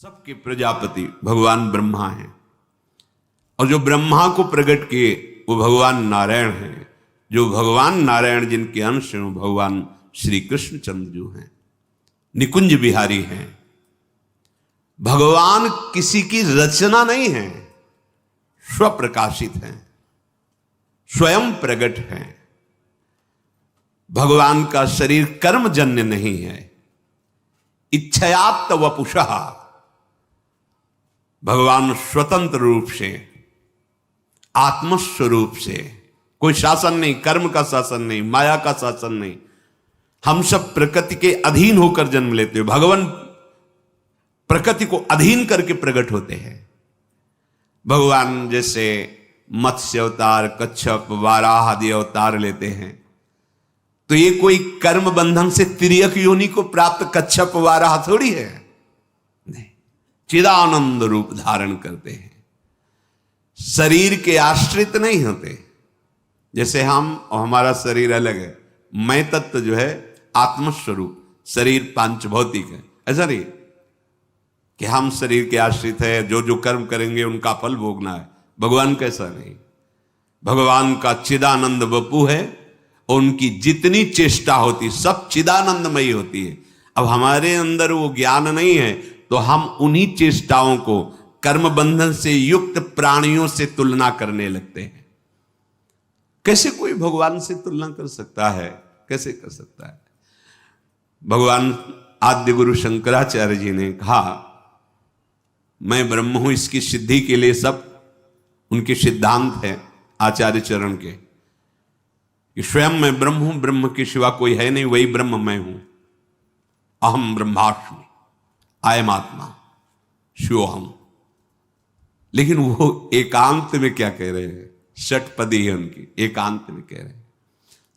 सबके प्रजापति भगवान ब्रह्मा हैं और जो ब्रह्मा को प्रकट किए वो भगवान नारायण हैं। जो भगवान नारायण जिनके अंश हैं वो भगवान श्री कृष्ण चंद्र जो हैं, निकुंज बिहारी हैं। भगवान किसी की रचना नहीं है, स्वप्रकाशित हैं, स्वयं प्रकट हैं। भगवान का शरीर कर्मजन्य नहीं है, इच्छयात वपुषः। भगवान स्वतंत्र रूप से आत्मस्वरूप से, कोई शासन नहीं, कर्म का शासन नहीं, माया का शासन नहीं। हम सब प्रकृति के अधीन होकर जन्म लेते हैं। भगवान प्रकृति को अधीन करके प्रकट होते हैं। भगवान जैसे मत्स्य अवतार, कच्छप, वाराह आदि अवतार लेते हैं तो ये कोई कर्म बंधन से तिर्यक योनि को प्राप्त कच्छप वाराह थोड़ी है, नहीं, चिदानंद रूप धारण करते हैं, शरीर के आश्रित नहीं होते। जैसे हम और हमारा शरीर अलग है। मैं तत्व जो है आत्मस्वरूप, शरीर पांच भौतिक है। ऐसा नहीं कि हम शरीर के आश्रित है, जो जो कर्म करेंगे उनका फल भोगना है। भगवान कैसा नहीं, भगवान का चिदानंद वपु है और उनकी जितनी चेष्टा होती सब चिदानंदमयी होती है। अब हमारे अंदर वो ज्ञान नहीं है तो हम उन्हीं चेष्टाओं को कर्म बंधन से युक्त प्राणियों से तुलना करने लगते हैं। कैसे कोई भगवान से तुलना कर सकता है? कैसे कर सकता है? भगवान आद्य गुरु शंकराचार्य जी ने कहा मैं ब्रह्म हूं, इसकी सिद्धि के लिए सब उनके सिद्धांत है आचार्य चरण के कि स्वयं मैं ब्रह्म हूं, ब्रह्म के सिवा कोई है नहीं, वही ब्रह्म मैं हूं। अहम ब्रह्मास्मि, अयम आत्मा शिवोहम। लेकिन वो एकांत में क्या कह रहे हैं? षटपदी है उनकी, एकांत में कह रहे हैं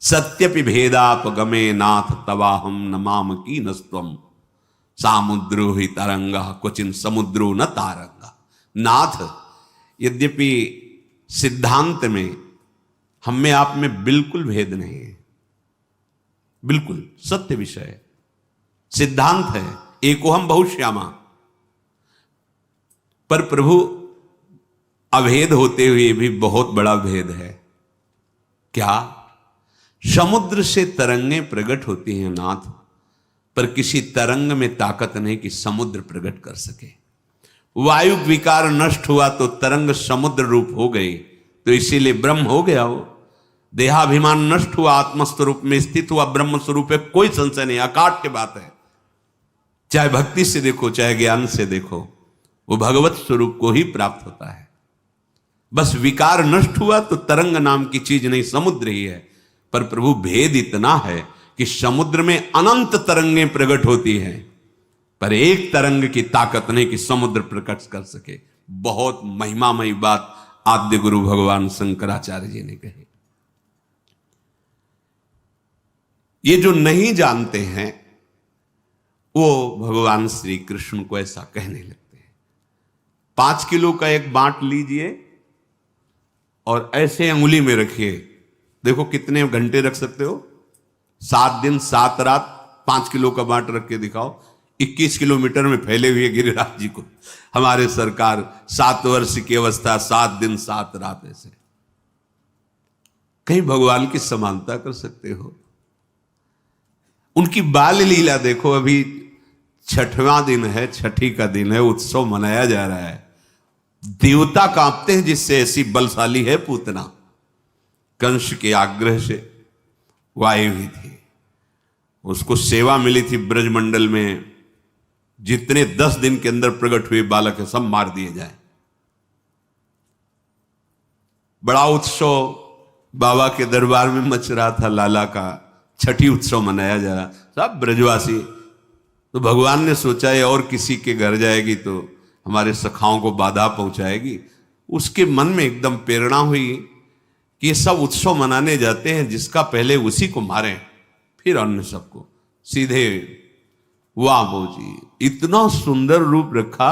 सत्यपि भेदापगमे नाथ तवाहम नमाम की नस्त्वम सामुद्रो ही तरंगा क्वचिन समुद्रो न तारंगा। नाथ, यद्यपि सिद्धांत में हम में आप में बिल्कुल भेद नहीं है, बिल्कुल सत्य विषय है, सिद्धांत है, एकोहम बहुश्यामा। पर प्रभु अभेद होते हुए भी बहुत बड़ा भेद है। क्या? समुद्र से तरंगें प्रकट होती हैं नाथ, पर किसी तरंग में ताकत नहीं कि समुद्र प्रकट कर सके। वायु विकार नष्ट हुआ तो तरंग समुद्र रूप हो गई, तो इसीलिए ब्रह्म हो गया हो। देहाभिमान नष्ट हुआ, आत्मस्वरूप में स्थित हुआ, ब्रह्म स्वरूप है, कोई संशय नहीं, अकाट्य बात है। चाहे भक्ति से देखो चाहे ज्ञान से देखो, वो भगवत स्वरूप को ही प्राप्त होता है। बस विकार नष्ट हुआ तो तरंग नाम की चीज नहीं, समुद्र ही है। पर प्रभु भेद इतना है कि समुद्र में अनंत तरंगें प्रकट होती हैं, पर एक तरंग की ताकत नहीं कि समुद्र प्रकट कर सके। बहुत महिमामयी बात आद्य गुरु भगवान शंकराचार्य जी ने कही। ये जो नहीं जानते हैं वो भगवान श्री कृष्ण को ऐसा कहने लगते हैं। 5 किलो का एक बांट लीजिए और ऐसे अंगुली में रखिए, देखो कितने घंटे रख सकते हो? 7 दिन 7 रात 5 किलो का बांट रख के दिखाओ। 21 किलोमीटर में फैले हुए गिरिराज जी को हमारे सरकार 7 वर्ष की अवस्था 7 दिन 7 रात ऐसे कहीं भगवान की समानता कर सकते हो? उनकी बाल लीला देखो। अभी 6वां दिन है, छठी का दिन है, उत्सव मनाया जा रहा है। देवता कांपते हैं जिससे ऐसी बलशाली है पूतना। कंस के आग्रह से वायु ही थी, उसको सेवा मिली थी ब्रजमंडल में, जितने 10 दिन के अंदर प्रकट हुए बालक है सब मार दिए जाए। बड़ा उत्सव बाबा के दरबार में मच रहा था, लाला का छठी उत्सव मनाया जा रहा, सब ब्रजवासी। तो भगवान ने सोचा है और किसी के घर जाएगी तो हमारे सखाओं को बाधा पहुंचाएगी। उसके मन में एकदम प्रेरणा हुई कि ये सब उत्सव मनाने जाते हैं, जिसका पहले उसी को मारें फिर अन्य सबको। सीधे वाह जी, इतना सुंदर रूप रखा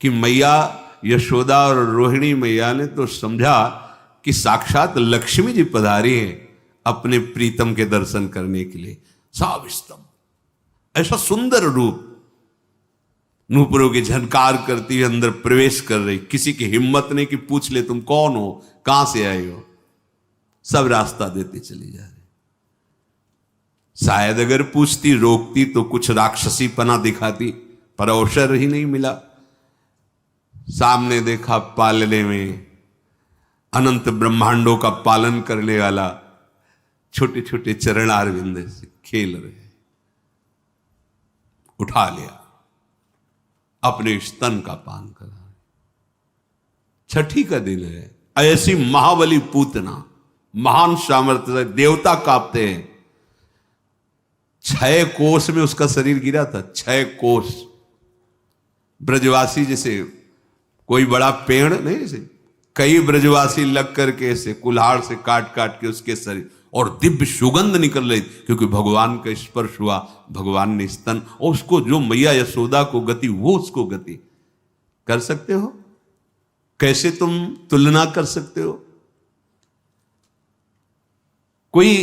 कि मैया यशोदा और रोहिणी मैया ने तो समझा कि साक्षात लक्ष्मी जी पधारी हैं अपने प्रीतम के दर्शन करने के लिए। साविस्तम, ऐसा सुंदर रूप। नूपुरों की झनकार करती हुई अंदर प्रवेश कर रही, किसी की हिम्मत नहीं कि पूछ ले तुम कौन हो, कहां से आए हो। सब रास्ता देते चली जा रही। शायद अगर पूछती, रोकती तो कुछ राक्षसी पना दिखाती, पर अवसर ही नहीं मिला। सामने देखा पालने में अनंत ब्रह्मांडों का पालन करने वाला छोटे छोटे चरणारविंद से खेल रहे, उठा लिया, अपने स्तन का पान करा। छठी का दिन है, ऐसी महाबली पूतना, महान सामर्थ्य से देवता कांपते हैं। 6 कोस में उसका शरीर गिरा था, 6 कोस। ब्रजवासी जैसे कोई बड़ा पेड़ नहीं, जैसे कई ब्रजवासी लग करके ऐसे कुल्हाड़ से काट काट के उसके शरीर, और दिव्य सुगंध निकल रही, क्योंकि भगवान का स्पर्श हुआ, भगवान ने स्तन, और उसको जो मैया यशोदा को गति, वो उसको गति। कर सकते हो? कैसे तुम तुलना कर सकते हो? कोई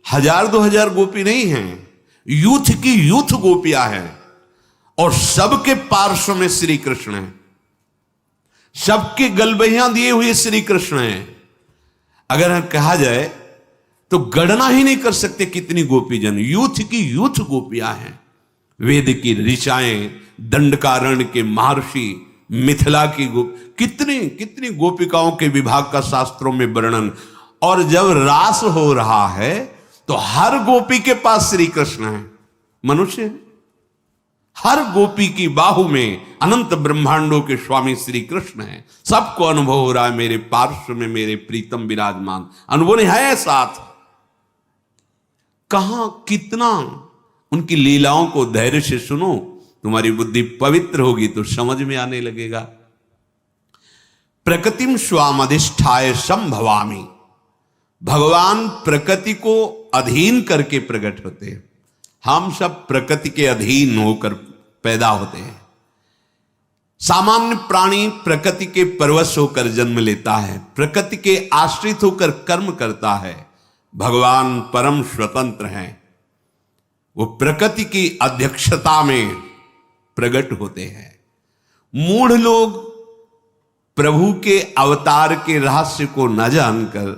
1000-2000 गोपी नहीं है, यूथ की यूथ गोपियां हैं, और सबके पार्श्व में श्री कृष्ण है, सबके गलबहियां दिए हुए श्री कृष्ण है। अगर कहा जाए तो गणना ही नहीं कर सकते कितनी गोपीजन, यूथ की यूथ गोपियां हैं। वेद की ऋचाएं, दंडकारण्य के महर्षि, मिथिला की कितनी कितनी गोपिकाओं के विभाग का शास्त्रों में वर्णन। और जब रास हो रहा है तो हर गोपी के पास श्री कृष्ण है, मनुष्य है। हर गोपी की बाहु में अनंत ब्रह्मांडों के स्वामी श्री कृष्ण है। सबको अनुभव हो रहा है, मेरे पार्श्व में मेरे प्रीतम विराजमान। अनुभव नहीं है साथ, कहां कितना उनकी लीलाओं को धैर्य से सुनो, तुम्हारी बुद्धि पवित्र होगी तो समझ में आने लगेगा। प्रकृतिम स्वामधिष्ठाय संभवामि, भगवान प्रकृति को अधीन करके प्रकट होते हैं। हम सब प्रकृति के अधीन होकर पैदा होते हैं। सामान्य प्राणी प्रकृति के परवश होकर जन्म लेता है, प्रकृति के आश्रित होकर कर्म करता है। भगवान परम स्वतंत्र हैं, वो प्रकृति की अध्यक्षता में प्रकट होते हैं। मूढ़ लोग प्रभु के अवतार के रहस्य को न जानकर,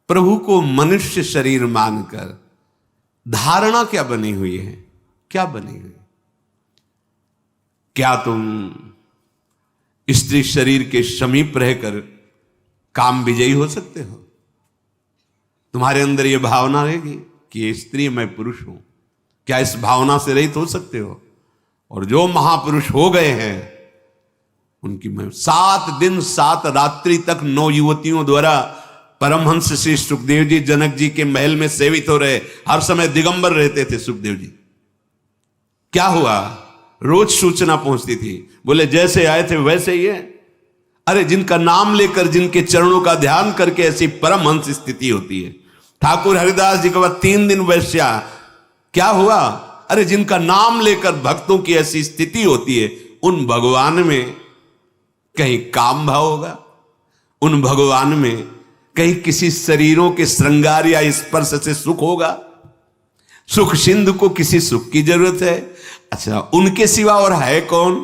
प्रभु को मनुष्य शरीर मानकर धारणा क्या बनी हुई है, क्या बनी हुई? क्या तुम स्त्री शरीर के समीप रहकर काम विजयी हो सकते हो? तुम्हारे अंदर यह भावना रहेगी कि ये स्त्री मैं पुरुष हूं, क्या इस भावना से रहित हो सकते हो? और जो महापुरुष हो गए हैं उनकी मैं 7 दिन 7 रात्रि तक 9 युवतियों द्वारा परमहंस श्री सुखदेव जी जनक जी के महल में सेवित हो रहे, हर समय दिगंबर रहते थे सुखदेव जी। क्या हुआ? रोज सूचना पहुंचती थी, बोले जैसे आए थे वैसे ही है। अरे जिनका नाम लेकर, जिनके चरणों का ध्यान करके ऐसी परमहंस स्थिति होती है। ठाकुर हरिदास जी के बाद 3 दिन वैश्या, क्या हुआ? अरे जिनका नाम लेकर भक्तों की ऐसी स्थिति होती है, उन भगवान में कहीं काम भाव होगा? उन भगवान में कहीं किसी शरीरों के श्रृंगार या स्पर्श से सुख होगा? सुख सिंधु को किसी सुख की जरूरत है? अच्छा, उनके सिवा और है कौन?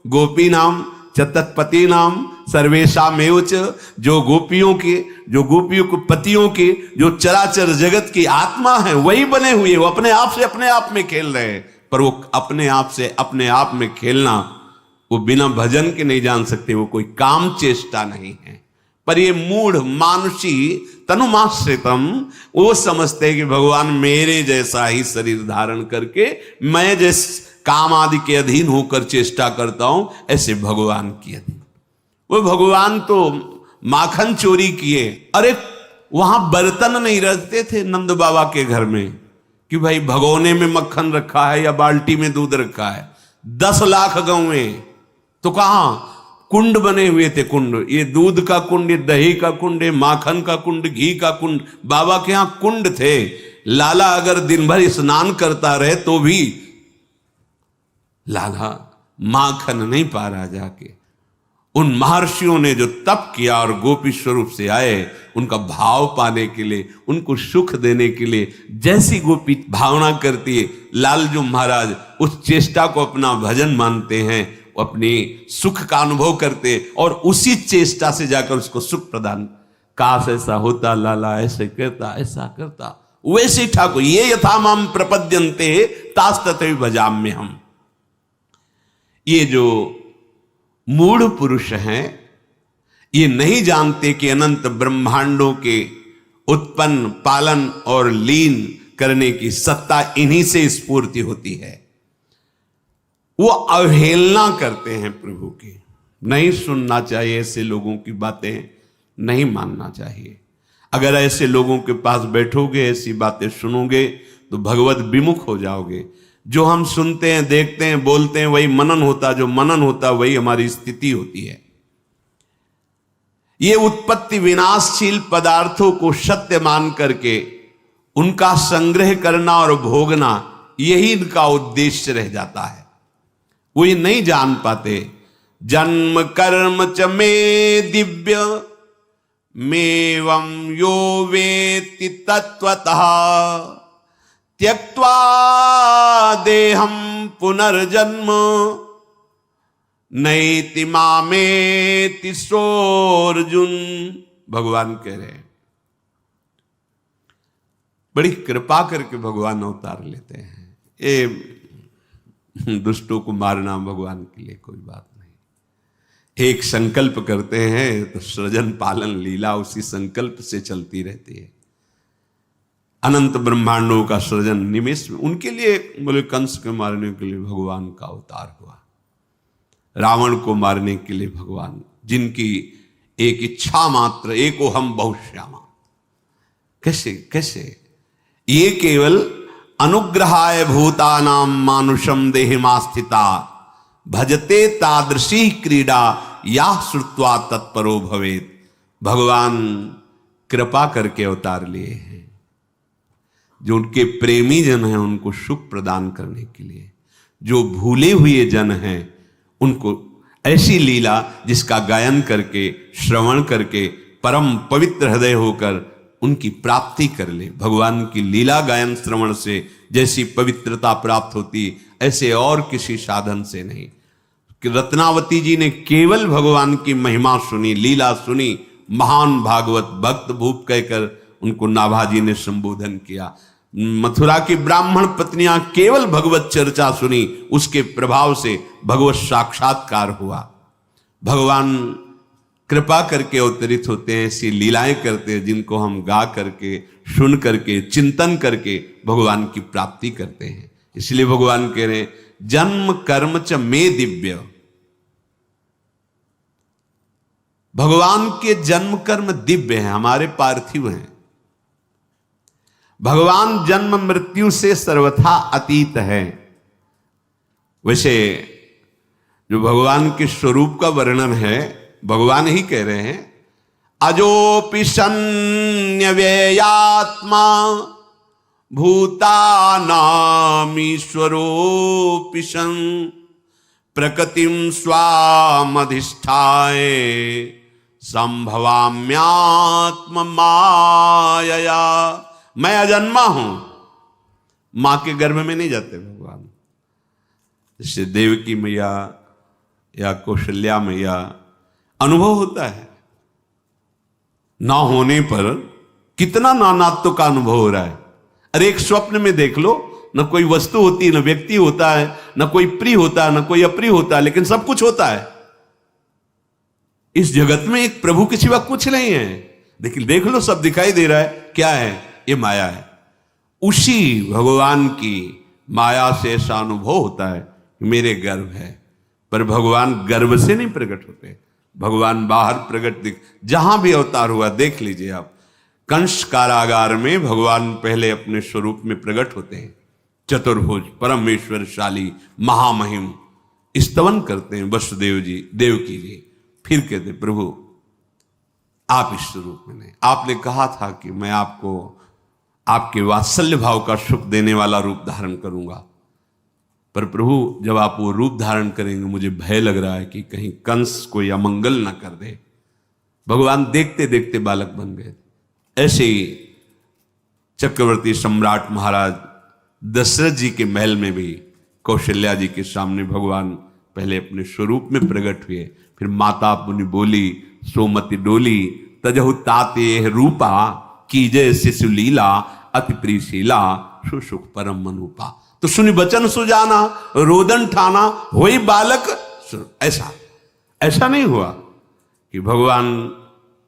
गोपी नाम चतत्पति नाम सर्वेशामेव च, जो गोपियों को पतियों के, जो चराचर जगत की आत्मा है, वही बने हुए, वो अपने आप से अपने आप में खेल रहे हैं। पर वो अपने आप से अपने आप में खेलना, वो बिना भजन के नहीं जान सकते, वो कोई काम चेष्टा नहीं है। पर ये मूढ़ मानुषी तनुमाश्रितम, वो समझते हैं कि भगवान मेरे जैसा ही शरीर धारण करके, मैं जिस काम आदि के अधीन होकर चेष्टा करता हूं, ऐसे भगवान के अधीन। वो भगवान तो माखन चोरी किए। अरे वहां बर्तन नहीं रखते थे नंद बाबा के घर में कि भाई भगोने में मक्खन रखा है या बाल्टी में दूध रखा है। 10 लाख गौएं, तो कहां कुंड बने हुए थे। कुंड, ये दूध का कुंड, ये दही का कुंड, ये माखन का कुंड, घी का कुंड, बाबा के यहां कुंड थे। लाला अगर दिन भर स्नान करता रहे तो भी लाला माखन नहीं पा रहा जाके। उन महर्षियों ने जो तप किया और गोपी स्वरूप से आए, उनका भाव पाने के लिए, उनको सुख देने के लिए, जैसी गोपी भावना करती है, लालजू महाराज उस चेष्टा को अपना भजन मानते हैं, अपनी सुख का अनुभव करते और उसी चेष्टा से जाकर उसको सुख प्रदान। काश ऐसा होता, लाला ऐसे करता, ऐसा करता, वैसे ठाकुर ये यथा माम प्रपद्यन्ते तास तथैव भजाम्य हम। ये जो मूढ़ पुरुष हैं, ये नहीं जानते कि अनंत ब्रह्मांडों के उत्पन्न, पालन और लीन करने की सत्ता इन्हीं से स्फूर्ति होती है। वो अवहेलना करते हैं प्रभु की। नहीं सुनना चाहिए ऐसे लोगों की बातें, नहीं मानना चाहिए। अगर ऐसे लोगों के पास बैठोगे, ऐसी बातें सुनोगे तो भगवत विमुख हो जाओगे। जो हम सुनते हैं, देखते हैं, बोलते हैं, वही मनन होता, जो मनन होता वही हमारी स्थिति होती है। ये उत्पत्ति विनाशशील पदार्थों को सत्य मान करके उनका संग्रह करना और भोगना, यही इनका उद्देश्य रह जाता है। वो ये नहीं जान पाते। जन्म कर्म च मे दिव्य मेवं यो वेत्ति तत्वतः त्यक्त्वा देहं पुनर्जन्म नैति मामेति सोऽर्जुन। भगवान कह रहे हैं, बड़ी कृपा करके भगवान अवतार लेते हैं। ये दुष्टों को मारना भगवान के लिए कोई बात नहीं। एक संकल्प करते हैं तो सृजन पालन लीला उसी संकल्प से चलती रहती है। अनंत ब्रह्मांडों का सृजन निमेष में, उनके लिए बोले कंस को मारने के लिए भगवान का अवतार हुआ, रावण को मारने के लिए भगवान, जिनकी एक इच्छा मात्र, एको हम बहुश्यामा। कैसे कैसे ये केवल अनुग्रहाय भूतानां मानुषम देहिमास्थिता भजते तादृशी क्रीडा या श्रुत्वा तत्परो भवेत। भगवान कृपा करके अवतार लिए हैं, जो उनके प्रेमी जन हैं उनको सुख प्रदान करने के लिए, जो भूले हुए जन हैं उनको ऐसी लीला जिसका गायन करके, श्रवण करके परम पवित्र हृदय होकर उनकी प्राप्ति कर ले। भगवान की लीला गायन श्रवण से जैसी पवित्रता प्राप्त होती, ऐसे और किसी साधन से नहीं। कि रत्नावती जी ने केवल भगवान की महिमा सुनी, लीला सुनी, महान भागवत भक्त भूप कहकर उनको नाभाजी ने संबोधन किया। मथुरा की ब्राह्मण पत्नियां केवल भगवत चर्चा सुनी, उसके प्रभाव से भगवत साक्षात्कार हुआ। भगवान कृपा करके अवतरित होते हैं, ऐसी लीलाएं करते हैं जिनको हम गा करके, सुन करके, चिंतन करके भगवान की प्राप्ति करते हैं। इसलिए भगवान कह रहे हैं, जन्म कर्म च मे दिव्य। भगवान के जन्म कर्म दिव्य हैं, हमारे पार्थिव हैं। भगवान जन्म मृत्यु से सर्वथा अतीत है। वैसे जो भगवान के स्वरूप का वर्णन है, भगवान ही कह रहे हैं, अजोपि सन्न्यव्ययात्मा भूतानामीश्वरोऽपि सन् प्रकृतिं स्वामधिष्ठाय संभवाम्यात्म मायया। मैं अजन्मा हूं, मां के गर्भ में नहीं जाते भगवान। जैसे देवकी मैया या कौशल्या मैया अनुभव होता है, ना होने पर कितना नानात्व का अनुभव हो रहा है। अरे एक स्वप्न में देख लो, न कोई वस्तु होती है, न व्यक्ति होता है, न कोई प्रिय होता है, न कोई अप्रिय होता है, लेकिन सब कुछ होता है। इस जगत में एक प्रभु के सिवा कुछ नहीं है। लेकिन देख लो, सब दिखाई दे रहा है, क्या है? ये माया है। उसी भगवान की माया से ऐसा अनुभव होता है कि मेरे गर्भ है, पर भगवान गर्भ से नहीं प्रकट होते। भगवान बाहर प्रकट जहां भी अवतार हुआ देख लीजिए आप। कंस कारागार में भगवान पहले अपने स्वरूप में प्रकट होते हैं, चतुर्भुज परमेश्वरशाली महामहिम, स्तवन करते हैं वसुदेव जी, देवकी जी। फिर कहते प्रभु आप इस स्वरूप में नहीं, आपने कहा था कि मैं आपको आपके वात्सल्य भाव का सुख देने वाला रूप धारण करूंगा। पर प्रभु जब आप वो रूप धारण करेंगे मुझे भय लग रहा है कि कहीं कंस कोई अमंगल ना कर दे। भगवान देखते देखते बालक बन गए। ऐसे ही चक्रवर्ती सम्राट महाराज दशरथ जी के महल में भी कौशल्या जी के सामने भगवान पहले अपने स्वरूप में प्रकट हुए, फिर माता मुनि बोली सोमति डोली तजहु ताते रूपा कीजय शिशु लीला अति प्रीशीला सुसुख परम मनूपा। तो सुनि बचन सुजाना रोदन ठाना होई बालक। ऐसा नहीं हुआ कि भगवान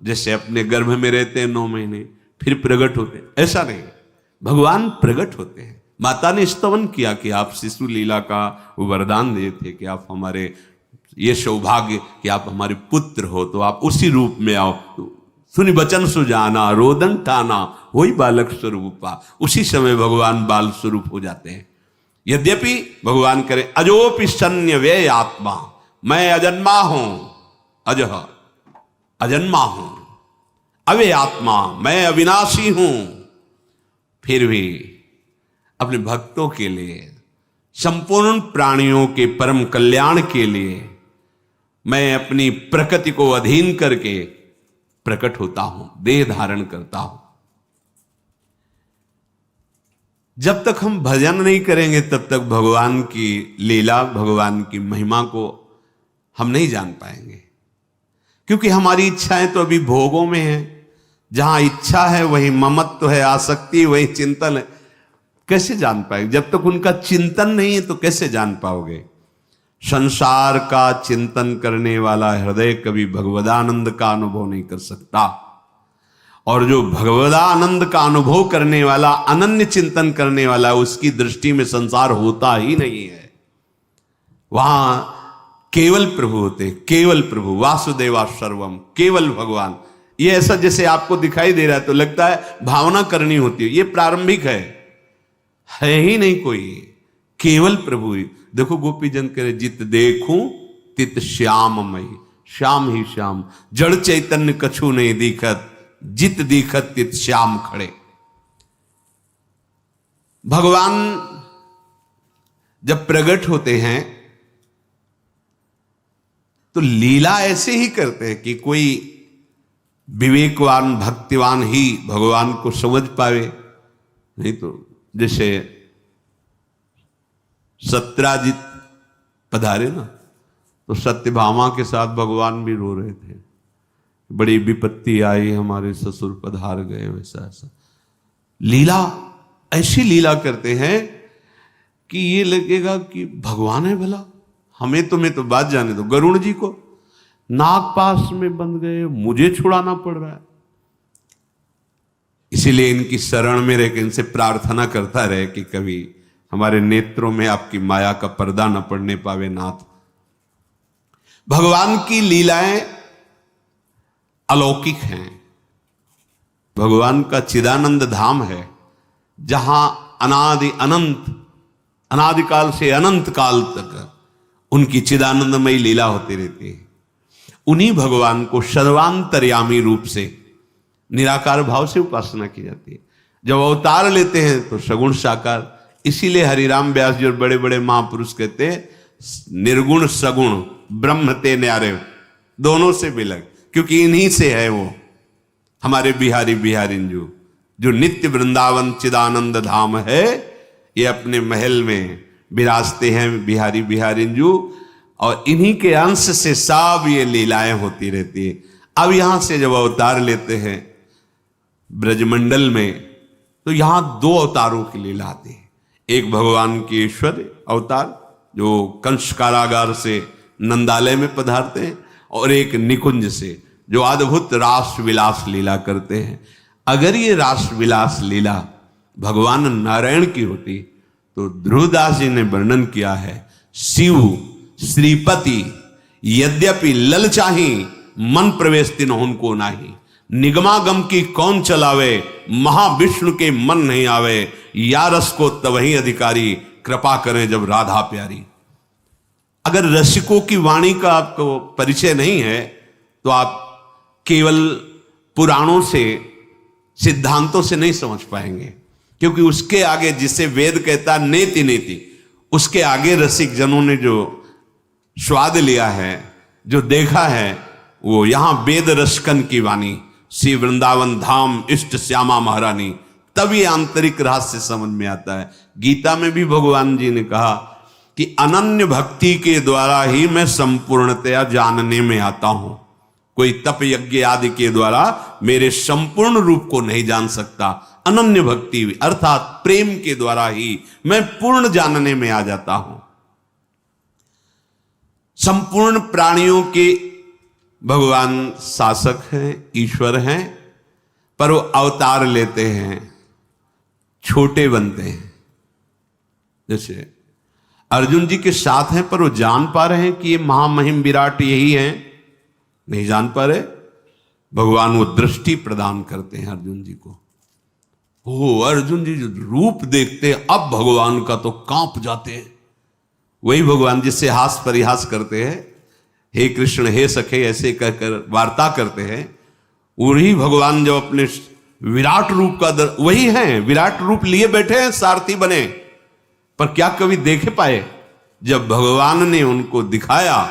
जैसे अपने गर्भ में रहते हैं 9 महीने फिर प्रकट होते हैं, ऐसा नहीं। भगवान प्रकट होते हैं। माता ने स्तवन किया कि आप शिशु लीला का वरदान दिए थे कि आप हमारे ये सौभाग्य कि आप हमारे पुत्र हो, तो आप उसी रूप में आओ। सुनि बचन सुजाना रोदन ठाना वही बालक स्वरूपा। उसी समय भगवान बाल स्वरूप हो जाते हैं। यद्यपि भगवान करे अजोपि सन्य व्यय आत्मा, मैं अजन्मा हूं, अजह अजन्मा हूं, अव्यय आत्मा, मैं अविनाशी हूं, फिर भी अपने भक्तों के लिए, संपूर्ण प्राणियों के परम कल्याण के लिए मैं अपनी प्रकृति को अधीन करके प्रकट होता हूं, देह धारण करता हूं। जब तक हम भजन नहीं करेंगे तब तक भगवान की लीला, भगवान की महिमा को हम नहीं जान पाएंगे, क्योंकि हमारी इच्छाएं तो अभी भोगों में है। जहां इच्छा है वही ममत्व है, आसक्ति वही चिंतन है। कैसे जान पाएंगे? जब तक उनका चिंतन नहीं है तो कैसे जान पाओगे? संसार का चिंतन करने वाला हृदय कभी भगवदानंद का अनुभव नहीं कर सकता, और जो भगवदानंद का अनुभव करने वाला, अनन्य चिंतन करने वाला, उसकी दृष्टि में संसार होता ही नहीं है। वहां केवल प्रभु होते, केवल प्रभु, वासुदेवा सर्वम, केवल भगवान। ये ऐसा जैसे आपको दिखाई दे रहा है तो लगता है भावना करनी होती है, ये प्रारंभिक है ही नहीं कोई, केवल प्रभु ही। देखो गोपीजन करे जित देखूं तित श्याममयी, श्याम ही श्याम, जड़ चैतन्य कछु नहीं दिखत, जित दिखत तित श्याम खड़े। भगवान जब प्रकट होते हैं तो लीला ऐसे ही करते हैं कि कोई विवेकवान भक्तिवान ही भगवान को समझ पावे, नहीं तो जैसे सत्राजित पधारे ना, तो सत्यभामा के साथ भगवान भी रो रहे थे, बड़ी विपत्ति आई, हमारे ससुर पधार गए, वैसा ऐसा। लीला, ऐसी लीला करते हैं कि ये लगेगा कि भगवान है भला। हमें तो बात जाने दो, गरुड़ जी को नागपाश में बंध गए, मुझे छुड़ाना पड़ रहा है। इसीलिए इनकी शरण में रह के इनसे प्रार्थना करता रहे कि कभी हमारे नेत्रों में आपकी माया का पर्दा न पड़ने पावे नाथ। भगवान की लीलाएं अलौकिक हैं। भगवान का चिदानंद धाम है, जहां अनादि अनंत, अनादिकाल से अनंत काल तक उनकी चिदानंदमयी लीला होती रहती है। उन्हीं भगवान को सर्वांतर्यामी रूप से निराकार भाव से उपासना की जाती है। जब अवतार लेते हैं तो सगुण साकार। इसीलिए हरिराम व्यास जी और बड़े बड़े महापुरुष कहते हैं निर्गुण सगुण ब्रह्म ते न्यारे, दोनों से विलग, क्योंकि इन्हीं से है वो हमारे बिहारी बिहारिंजू, जो नित्य वृंदावन चिदानंद धाम है। ये अपने महल में विराजते हैं बिहारी बिहारिंजू, और इन्हीं के अंश से सब ये लीलाएं होती रहती है। अब यहां से जब अवतार लेते हैं ब्रजमंडल में, तो यहां 2 अवतारों की लीला आती है। एक भगवान के ईश्वर अवतार जो कंस कारागार से नंदालय में पधारते हैं, और एक निकुंज से जो अद्भुत रास विलास लीला करते हैं। अगर ये रास विलास लीला भगवान नारायण की होती तो ध्रुवदास जी ने वर्णन किया है, शिव श्रीपति यद्यपि ललचाही मन प्रवेश तिन उनको नाही, निगमागम की कौन चलावे महाविष्णु के मन नहीं आवे, या रस को तवही अधिकारी कृपा करें जब राधा प्यारी। अगर रसिकों की वाणी का आपको परिचय नहीं है तो आप केवल पुराणों से, सिद्धांतों से नहीं समझ पाएंगे, क्योंकि उसके आगे जिसे वेद कहता नेति नेति, उसके आगे रसिक जनों ने जो स्वाद लिया है, जो देखा है, वो यहां वेद रसकन की वाणी, श्री वृंदावन धाम इष्ट श्यामा महारानी, तब ये आंतरिक रहस्य समझ में आता है। गीता में भी भगवान जी ने कहा कि अनन्य भक्ति के द्वारा ही मैं संपूर्णतया जानने में आता हूं। कोई तप यज्ञ आदि के द्वारा मेरे संपूर्ण रूप को नहीं जान सकता। अनन्य भक्ति अर्थात प्रेम के द्वारा ही मैं पूर्ण जानने में आ जाता हूं। संपूर्ण प्राणियों के भगवान शासक हैं, ईश्वर हैं, पर वो अवतार लेते हैं, छोटे बनते हैं। जैसे अर्जुन जी के साथ हैं, पर वो जान पा रहे हैं कि ये महामहिम विराट यही हैं? नहीं जान पा रहे। भगवान वो दृष्टि प्रदान करते हैं अर्जुन जी को। ओ अर्जुन जी जो रूप देखते हैं अब भगवान का तो कांप जाते हैं। वही भगवान जिससे हास परिहास करते हैं, हे कृष्ण हे सखे ऐसे कहकर वार्ता करते हैं, वही भगवान जब अपने विराट रूप का वही हैं, विराट रूप लिए बैठे हैं, सारथी बने, पर क्या कभी देख पाए? जब भगवान ने उनको दिखाया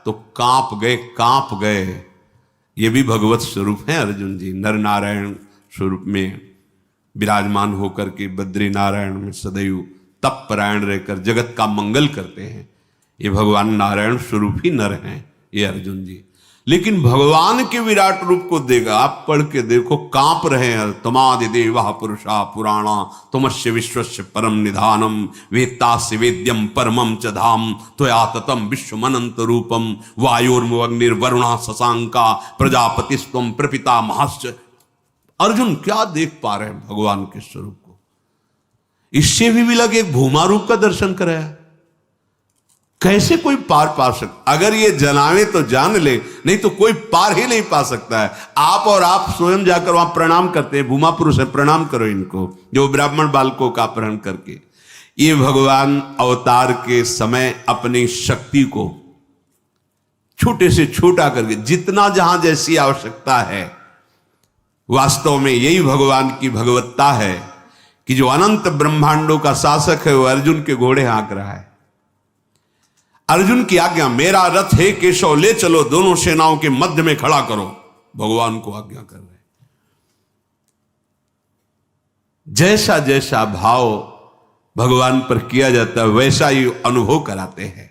तो कांप गए। ये भी भगवत स्वरूप है अर्जुन जी। नर नारायण स्वरूप में विराजमान होकर के बद्री नारायण में सदैव तप परायण रहकर जगत का मंगल करते हैं। ये भगवान नारायण स्वरूप ही नर हैं ये अर्जुन जी। लेकिन भगवान के विराट रूप को देखा, आप पढ़ के देखो, कांप रहे हैं। तमादि देवा पुरुषा पुराणा तुमस्य विश्वस्य परम निधानम वेत्तास्य वेद्यम परमम च धाम त्वया ततम विश्वमनंत रूपम वायुर्मुवग्निर्वरुणा शशांका प्रजापतिस्त्वं प्रपिता महश्च। अर्जुन क्या देख पा रहे हैं भगवान के स्वरूप को। इससे भी लगे एक भूमा रूप का दर्शन कराया। कैसे कोई पार पा सकता? अगर ये जनावे तो जान ले, नहीं तो कोई पार ही नहीं पा सकता है। आप और आप स्वयं जाकर वहां प्रणाम करते हैं, भूमा पुरुष है, प्रणाम करो इनको, जो ब्राह्मण बालकों का अपहरण करके। ये भगवान अवतार के समय अपनी शक्ति को छोटे से छोटा करके, जितना जहां जैसी आवश्यकता है, वास्तव में यही भगवान की भगवत्ता है कि जो अनंत ब्रह्मांडों का शासक है वो अर्जुन के घोड़े हाँक रहा है। अर्जुन की आज्ञा, मेरा रथ है केशव ले चलो, दोनों सेनाओं के मध्य में खड़ा करो, भगवान को आज्ञा कर रहे। जैसा जैसा भाव भगवान पर किया जाता है वैसा ही अनुभव कराते हैं।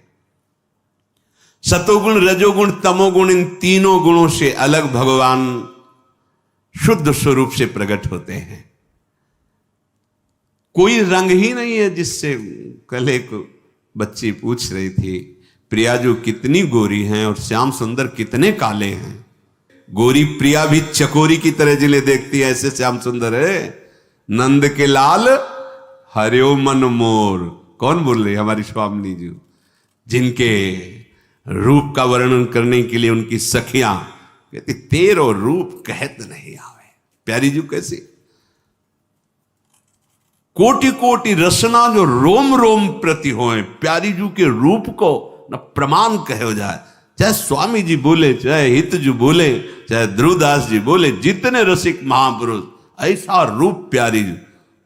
सतोगुण रजोगुण तमोगुण, इन तीनों गुणों से अलग भगवान शुद्ध स्वरूप से प्रकट होते हैं। कोई रंग ही नहीं है जिससे, कल एक बच्ची पूछ रही थी, प्रिया जो कितनी गोरी हैं और श्याम सुंदर कितने काले हैं। गोरी प्रिया भी चकोरी की तरह जिन्हें देखती है ऐसे श्याम सुंदर है। नंद के लाल हरियो मन मोर, कौन बोल रही? हमारी स्वामिनी जी, जिनके रूप का वर्णन करने के लिए उनकी सखियां कहती तेरो रूप कहत नहीं आवे। प्यारी जी कैसी कोटि कोटि रसना जो रोम रोम प्रति होए, प्यारी जू के रूप को न प्रमाण कहे जाए। चाहे स्वामी जी बोले, चाहे हित जी बोले, चाहे ध्रुवदास जी बोले, जितने रसिक महापुरुष, ऐसा रूप प्यारी जी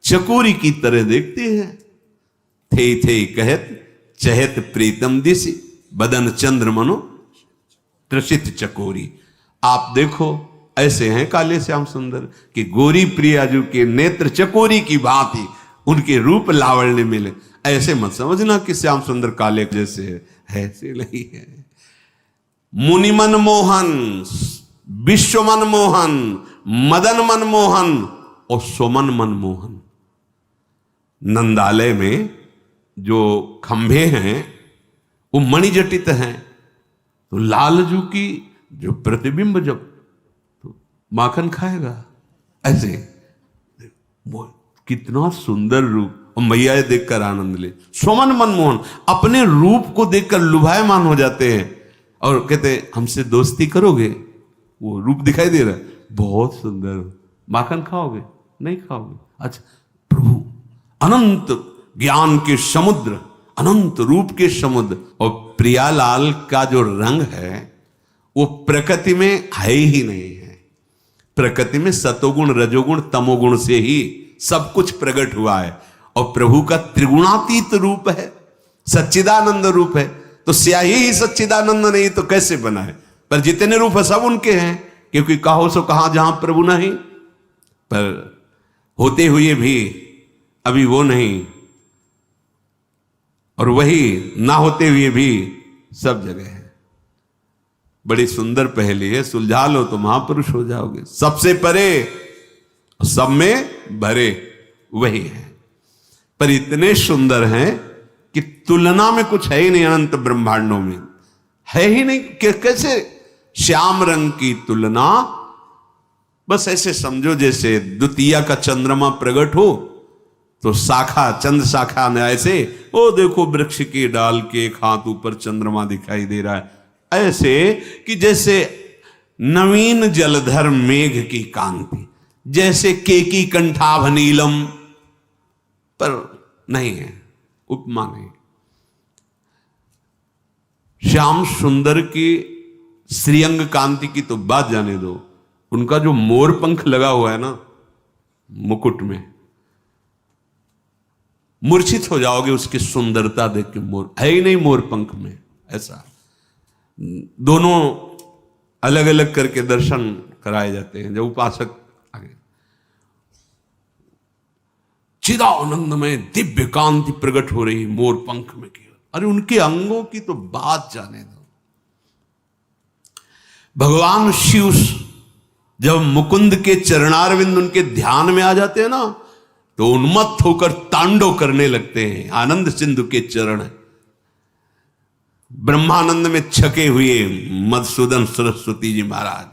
चकोरी की तरह देखते हैं। थे कहत चहत प्रीतम दिसी बदन चंद्र मनो त्रसित चकोरी। आप देखो ऐसे हैं काले श्याम सुंदर कि गोरी प्रिया जो के नेत्र चकोरी की भांति उनके रूप लावण्य मिले। ऐसे मत समझना कि श्याम सुंदर काले जैसे है, ऐसे नहीं है। मुनि मन मोहन, विश्व मन मोहन, मदन मन मोहन और सुमन मन मोहन। नंदालय में जो खंभे हैं वो मणिजटित हैं, तो लालजू की जो प्रतिबिंब जब तो माखन खाएगा, ऐसे वो कितना सुंदर रूप। और मैया देखकर आनंद ले। स्वमन मनमोहन, अपने रूप को देखकर लुभायमान हो जाते हैं और कहते हैं हमसे दोस्ती करोगे? वो रूप दिखाई दे रहा है, बहुत सुंदर, माखन खाओगे? नहीं खाओगे। अच्छा, प्रभु अनंत ज्ञान के समुद्र, अनंत रूप के समुद्र। और प्रियालाल का जो रंग है वो प्रकृति में है ही नहीं है। प्रकृति में सतोगुण रजोगुण तमोगुण से ही सब कुछ प्रकट हुआ है। और प्रभु का त्रिगुणातीत रूप है, सच्चिदानंद रूप है, तो स्याही ही सच्चिदानंद नहीं तो कैसे बना है? पर जितने रूप है सब उनके हैं, क्योंकि कहो सो कहा जहां प्रभु नहीं, पर होते हुए भी अभी वो नहीं, और वही ना होते हुए भी सब जगह है। बड़ी सुंदर पहेली है, सुलझा लो तो महापुरुष हो जाओगे। सबसे परे सब में भरे वही है, पर इतने सुंदर हैं कि तुलना में कुछ है ही नहीं। अनंत ब्रह्मांडों में है ही नहीं कि कैसे श्याम रंग की तुलना। बस ऐसे समझो जैसे द्वितीया का चंद्रमा प्रकट हो तो शाखा चंद शाखा में ऐसे, ओ देखो वृक्ष के डाल के एक हाथ ऊपर चंद्रमा दिखाई दे रहा है, ऐसे कि जैसे नवीन जलधर मेघ की कांति, जैसे केकी कंठाभ नीलम, पर नहीं है, उपमा नहीं। श्याम सुंदर की श्रीअंग कांति की तो बात जाने दो, उनका जो मोर पंख लगा हुआ है ना मुकुट में, मूर्छित हो जाओगे उसकी सुंदरता देख के। मोर है ही नहीं मोर पंख में ऐसा। दोनों अलग अलग करके दर्शन कराए जाते हैं जब उपासक आगे। चिदानंद में दिव्य कांति प्रकट हो रही मोर पंख में की, अरे उनके अंगों की तो बात जाने दो। भगवान शिव जब मुकुंद के चरणारविंद उनके ध्यान में आ जाते हैं ना तो उन्मत्त होकर तांडव करने लगते हैं। आनंद सिंधु के चरण, ब्रह्मानंद में छके हुए मधुसूदन सरस्वती जी महाराज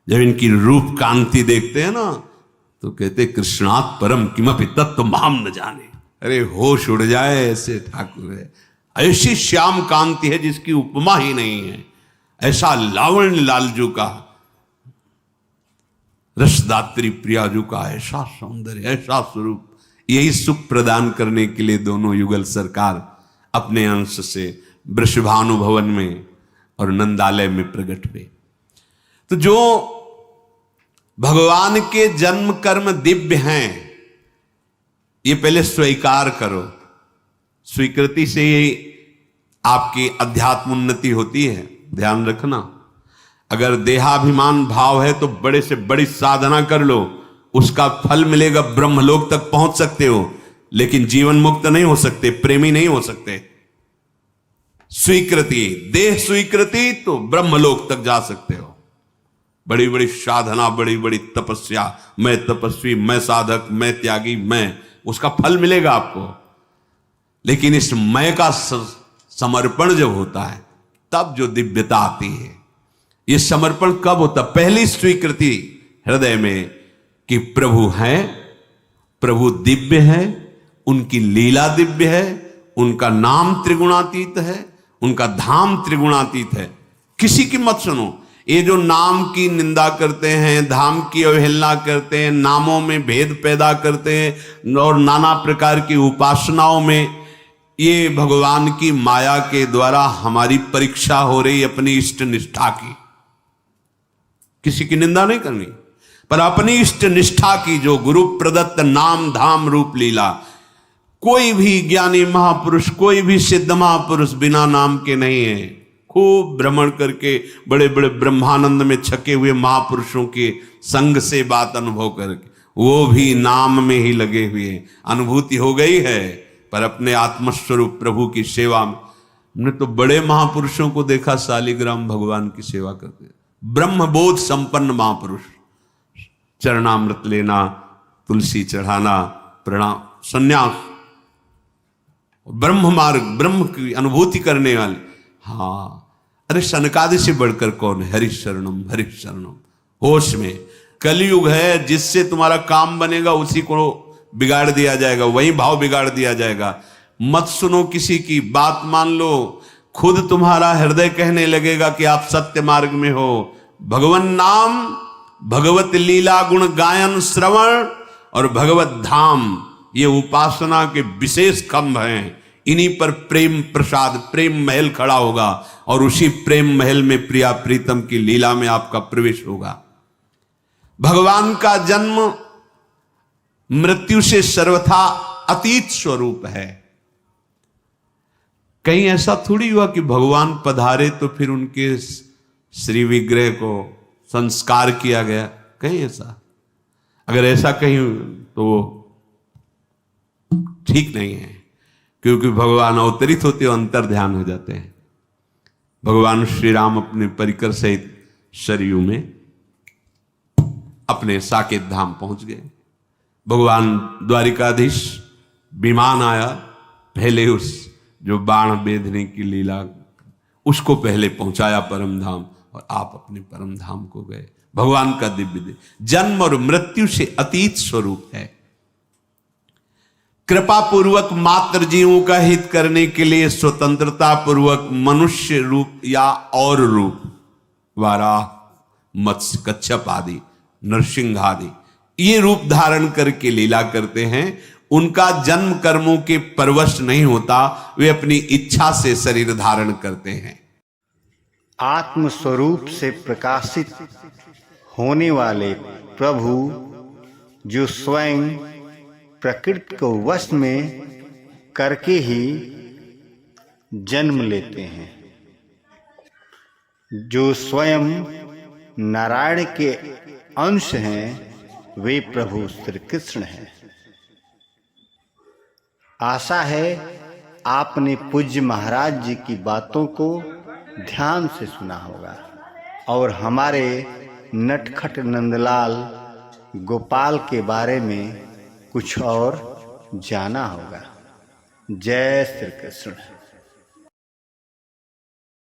जब इनकी रूप कांति देखते हैं ना तो कहते कृष्णात् परम किमपि तत्व माम न जाने। अरे होश उड़ जाए, ऐसे ठाकुर है, ऐसी श्याम कांति है जिसकी उपमा ही नहीं है। ऐसा लावण्य लालजू का, रसदात्री प्रियाजू का ऐसा सौंदर्य, ऐसा स्वरूप, यही सुख प्रदान करने के लिए दोनों युगल सरकार अपने अंश से वृषभानु भवन में और नंदालय में प्रकट हुए। तो जो भगवान के जन्म कर्म दिव्य हैं, ये पहले स्वीकार करो। स्वीकृति से ही आपकी अध्यात्म उन्नति होती है, ध्यान रखना। अगर देहाभिमान भाव है तो बड़े से बड़ी साधना कर लो, उसका फल मिलेगा, ब्रह्मलोक तक पहुंच सकते हो, लेकिन जीवन मुक्त नहीं हो सकते, प्रेमी नहीं हो सकते। स्वीकृति, देह स्वीकृति तो ब्रह्मलोक तक जा सकते हो। बड़ी बड़ी साधना, बड़ी बड़ी तपस्या, मैं तपस्वी, मैं साधक, मैं त्यागी, मैं, उसका फल मिलेगा आपको। लेकिन इस मैं का समर्पण जब होता है तब जो दिव्यता आती है। ये समर्पण कब होता? पहली स्वीकृति हृदय में कि प्रभु हैं, प्रभु दिव्य है, उनकी लीला दिव्य है, उनका नाम त्रिगुणातीत है, उनका धाम त्रिगुणातीत है। किसी की मत सुनो। ये जो नाम की निंदा करते हैं, धाम की अवहेलना करते हैं, नामों में भेद पैदा करते हैं और नाना प्रकार की उपासनाओं में, ये भगवान की माया के द्वारा हमारी परीक्षा हो रही अपनी इष्ट निष्ठा की। किसी की निंदा नहीं करनी, पर अपनी इष्ट निष्ठा की, जो गुरु प्रदत्त नाम धाम रूप लीला। कोई भी ज्ञानी महापुरुष, कोई भी सिद्ध महापुरुष बिना नाम के नहीं है। खूब भ्रमण करके बड़े बड़े ब्रह्मानंद में छके हुए महापुरुषों के संग से बात अनुभव करके, वो भी नाम में ही लगे हुए। अनुभूति हो गई है, पर अपने आत्मस्वरूप प्रभु की सेवा में। हमने तो बड़े महापुरुषों को देखा शालिग्राम भगवान की सेवा करते, ब्रह्मबोध संपन्न महापुरुष, चरणामृत लेना, तुलसी चढ़ाना, प्रणाम, संन्यास, ब्रह्म मार्ग, ब्रह्म की अनुभूति करने वाले। हाँ, अरे सनकादि से बढ़कर कौन है? हरिशरणम हरिशरणम। होश में कलयुग है, जिससे तुम्हारा काम बनेगा उसी को बिगाड़ दिया जाएगा, वही भाव बिगाड़ दिया जाएगा। मत सुनो किसी की बात, मान लो खुद तुम्हारा हृदय कहने लगेगा कि आप सत्य मार्ग में हो। भगवन नाम, भगवत लीला गुण गायन श्रवण और भगवत धाम, ये उपासना के विशेष खंभ हैं। इन्हीं पर प्रेम प्रसाद, प्रेम महल खड़ा होगा और उसी प्रेम महल में प्रिया प्रीतम की लीला में आपका प्रवेश होगा। भगवान का जन्म मृत्यु से सर्वथा अतीत स्वरूप है। कहीं ऐसा थोड़ी हुआ कि भगवान पधारे तो फिर उनके श्री विग्रह को संस्कार किया गया, कहीं ऐसा? अगर ऐसा कहीं तो ठीक नहीं है, क्योंकि भगवान अवतरित होते हो अंतर ध्यान हो जाते हैं। भगवान श्री राम अपने परिकर सहित सरयू में अपने साकेत धाम पहुंच गए। भगवान द्वारिकाधीश विमान आया, पहले उस जो बाण बेधने की लीला उसको पहले पहुंचाया परम धाम, और आप अपने परम धाम को गए। भगवान का दिव्य जन्म और मृत्यु से अतीत स्वरूप है। कृपा पूर्वक मात्र जीवों का हित करने के लिए स्वतंत्रता पूर्वक मनुष्य रूप या और रूप, वाराह, मत्स्य, कच्छप आदि, नरसिंह आदि, ये रूप धारण करके लीला करते हैं। उनका जन्म कर्मों के परवश नहीं होता, वे अपनी इच्छा से शरीर धारण करते हैं। आत्म स्वरूप से प्रकाशित होने वाले प्रभु जो स्वयं प्रकृति को वश में करके ही जन्म लेते हैं, जो स्वयं नारायण के अंश हैं, वे प्रभु श्री कृष्ण हैं। आशा है आपने पूज्य महाराज जी की बातों को ध्यान से सुना होगा और हमारे नटखट नंदलाल गोपाल के बारे में कुछ और जाना होगा। जय श्री कृष्ण।